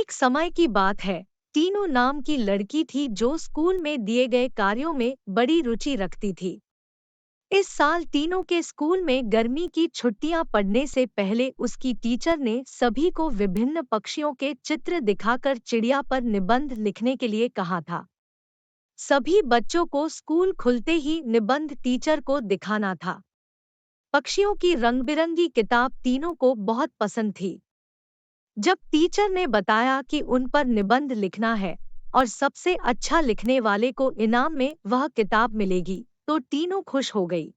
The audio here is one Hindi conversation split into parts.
एक समय की बात है। टीनू नाम की लड़की थी जो स्कूल में दिए गए कार्यों में बड़ी रुचि रखती थी। इस साल टीनू के स्कूल में गर्मी की छुट्टियां पड़ने से पहले उसकी टीचर ने सभी को विभिन्न पक्षियों के चित्र दिखाकर चिड़िया पर निबंध लिखने के लिए कहा था। सभी बच्चों को स्कूल खुलते ही निबंध टीचर को दिखाना था। पक्षियों की रंग-बिरंगी किताब तीनों को बहुत पसंद थी। जब टीचर ने बताया कि उन पर निबंध लिखना है और सबसे अच्छा लिखने वाले को इनाम में वह किताब मिलेगी, तो तीनों खुश हो गई।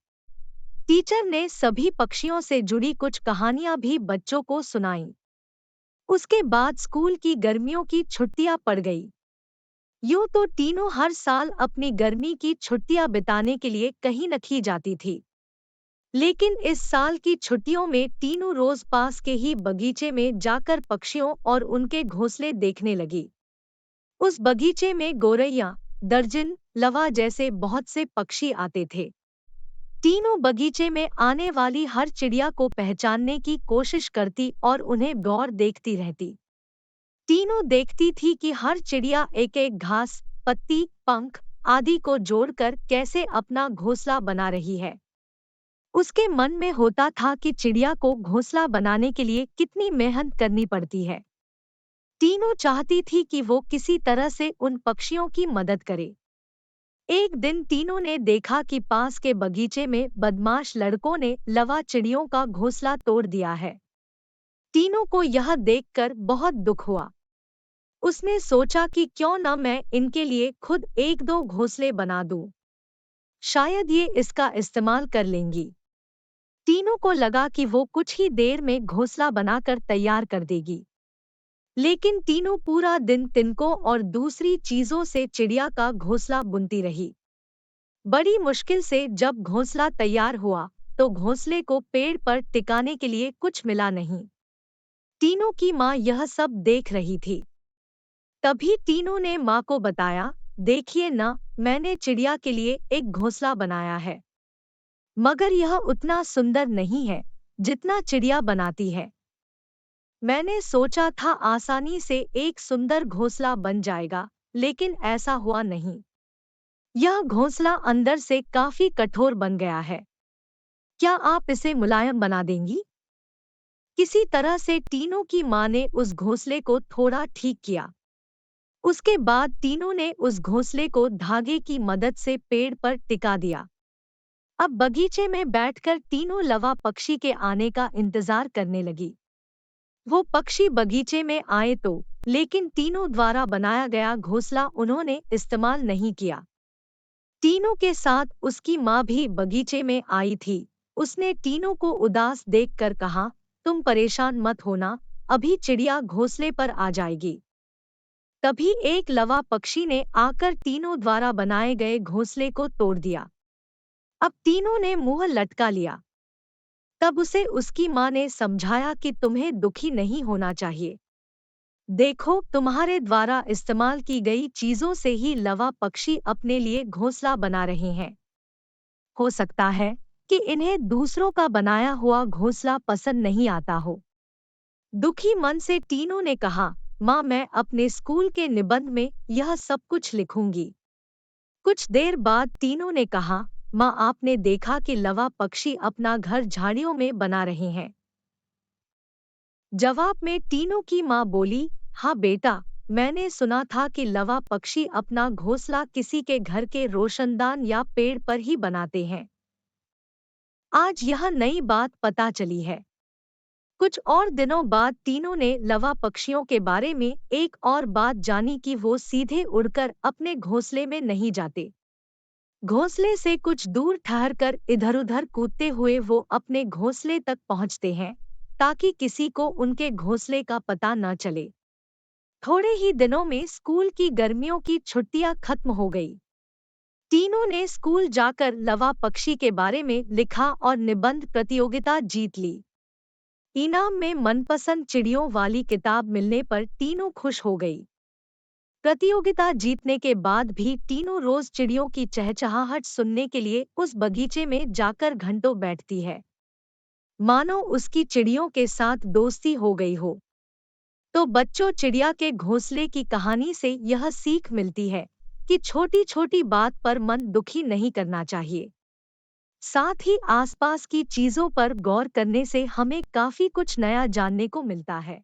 टीचर ने सभी पक्षियों से जुड़ी कुछ कहानियां भी बच्चों को सुनाईं। उसके बाद स्कूल की गर्मियों की छुट्टियां पड़ गई। यूं तो तीनों हर साल अपनी गर्मी की छुट्टियां बिताने के लिए कहीं न कहीं जाती थी। लेकिन इस साल की छुट्टियों में टीनू रोज पास के ही बगीचे में जाकर पक्षियों और उनके घोंसले देखने लगी। उस बगीचे में गोरैया, दर्जन, लवा जैसे बहुत से पक्षी आते थे। टीनू बगीचे में आने वाली हर चिड़िया को पहचानने की कोशिश करती और उन्हें गौर देखती रहती। टीनू देखती थी कि हर चिड़िया एक-एक घास, पत्ती, पंख आदि को जोड़कर कैसे अपना घोंसला बना रही है। उसके मन में होता था कि चिड़िया को घोंसला बनाने के लिए कितनी मेहनत करनी पड़ती है। टीनू चाहती थी कि वो किसी तरह से उन पक्षियों की मदद करे। एक दिन टीनू ने देखा कि पास के बगीचे में बदमाश लड़कों ने लवा चिड़ियों का घोंसला तोड़ दिया है। टीनू को यह देखकर बहुत दुख हुआ। उसने सोचा कि क्यों न मैं इनके लिए खुद एक दो घोंसले बना दूं। शायद ये इसका इस्तेमाल कर लेंगी। टीनू को लगा कि वो कुछ ही देर में घोंसला बनाकर तैयार कर देगी। लेकिन टीनू पूरा दिन तिनकों और दूसरी चीजों से चिड़िया का घोंसला बुनती रही। बड़ी मुश्किल से जब घोंसला तैयार हुआ, तो घोंसले को पेड़ पर टिकाने के लिए कुछ मिला नहीं। टीनू की माँ यह सब देख रही थी। तभी टीनू ने माँ को बताया, देखिए ना, मैंने चिड़िया के लिए एक घोंसला बनाया है। मगर यह उतना सुंदर नहीं है जितना चिड़िया बनाती है। मैंने सोचा था आसानी से एक सुंदर घोंसला बन जाएगा, लेकिन ऐसा हुआ नहीं। यह घोंसला अंदर से काफी कठोर बन गया है। क्या आप इसे मुलायम बना देंगी? किसी तरह से टीनू की माँ ने उस घोंसले को थोड़ा ठीक किया। उसके बाद टीनू ने उस घोंसले को धागे की मदद से पेड़ पर टिका दिया। अब बगीचे में बैठकर टीनू लवा पक्षी के आने का इंतजार करने लगी। वो पक्षी बगीचे में आए तो, लेकिन टीनू द्वारा बनाया गया घोंसला उन्होंने इस्तेमाल नहीं किया। टीनू के साथ उसकी माँ भी बगीचे में आई थी। उसने टीनू को उदास देखकर कहा, तुम परेशान मत होना, अभी चिड़िया घोंसले पर आ जाएगी। तभी एक लवा पक्षी ने आकर टीनू द्वारा बनाए गए घोंसले को तोड़ दिया। अब टीनू ने मुंह लटका लिया। तब उसे उसकी माँ ने समझाया कि तुम्हें दुखी नहीं होना चाहिए। देखो, तुम्हारे द्वारा इस्तेमाल की गई चीजों से ही लवा पक्षी अपने लिए घोंसला बना रहे हैं। हो सकता है कि इन्हें दूसरों का बनाया हुआ घोंसला पसंद नहीं आता हो। दुखी मन से टीनू ने कहा, माँ, मैं अपने स्कूल के निबंध में यह सब कुछ लिखूंगी। कुछ देर बाद टीनू ने कहा, माँ, आपने देखा कि लवा पक्षी अपना घर झाड़ियों में बना रहे हैं? जवाब में टीनू की माँ बोली, हाँ बेटा, मैंने सुना था कि लवा पक्षी अपना घोंसला किसी के घर के रोशनदान या पेड़ पर ही बनाते हैं। आज यह नई बात पता चली है। कुछ और दिनों बाद टीनू ने लवा पक्षियों के बारे में एक और बात जानी कि वो सीधे उड़कर अपने घोंसले में नहीं जाते। घोंसले से कुछ दूर ठहरकर इधर-उधर कूदते हुए वो अपने घोंसले तक पहुंचते हैं, ताकि किसी को उनके घोंसले का पता न चले। थोड़े ही दिनों में स्कूल की गर्मियों की छुट्टियां खत्म हो गई। टीनू ने स्कूल जाकर लवा पक्षी के बारे में लिखा और निबंध प्रतियोगिता जीत ली। इनाम में मनपसंद चिड़ियों वाली किताब मिलने पर टीनू खुश हो गई। प्रतियोगिता जीतने के बाद भी टीनू रोज चिड़ियों की चहचहाहट सुनने के लिए उस बगीचे में जाकर घंटों बैठती है, मानो उसकी चिड़ियों के साथ दोस्ती हो गई हो। तो बच्चों, चिड़िया के घोंसले की कहानी से यह सीख मिलती है कि छोटी छोटी बात पर मन दुखी नहीं करना चाहिए। साथ ही आसपास की चीजों पर गौर करने से हमें काफी कुछ नया जानने को मिलता है।